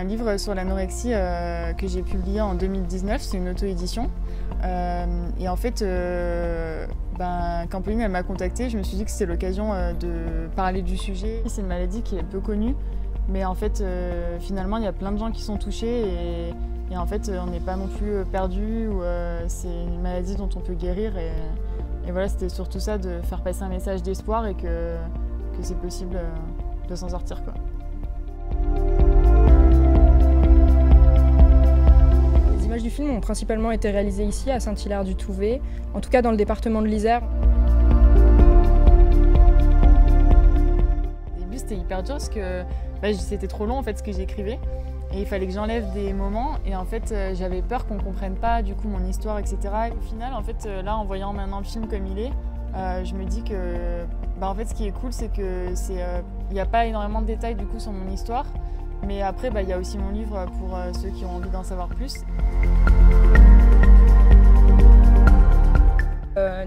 livre sur l'anorexie que j'ai publié en 2019, c'est une auto-édition. Et en fait, quand Pauline elle m'a contactée, je me suis dit que c'était l'occasion de parler du sujet. C'est une maladie qui est peu connue, mais en fait, finalement, il y a plein de gens qui sont touchés et en fait, on n'est pas non plus perdu. C'est une maladie dont on peut guérir. Et voilà, c'était surtout ça, de faire passer un message d'espoir et que c'est possible de s'en sortir, quoi. Les images du film ont principalement été réalisées ici, à Saint-Hilaire-du-Touvet, en tout cas dans le département de l'Isère. Au début, c'était hyper dur parce que c'était trop long en fait ce que j'écrivais. Et il fallait que j'enlève des moments et en fait j'avais peur qu'on comprenne pas du coup mon histoire, etc. Et au final, en fait, là en voyant maintenant le film comme il est, je me dis que en fait ce qui est cool c'est que il n'y a pas énormément de détails du coup sur mon histoire, mais après il y a aussi mon livre pour ceux qui ont envie d'en savoir plus.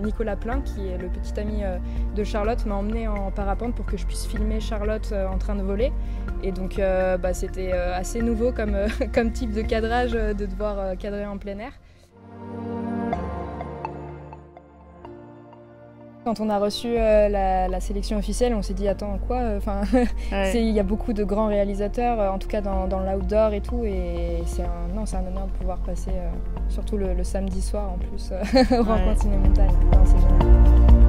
Nicolas Plein, qui est le petit ami de Charlotte, m'a emmené en parapente pour que je puisse filmer Charlotte en train de voler. Et donc c'était assez nouveau comme type de cadrage de devoir cadrer en plein air. Quand on a reçu la sélection officielle, on s'est dit attends quoi, Ouais. Il y a beaucoup de grands réalisateurs, en tout cas dans l'outdoor et tout, et c'est un honneur de pouvoir passer, surtout le samedi soir en plus, au Rencontre Ciné Montagne. C'est génial.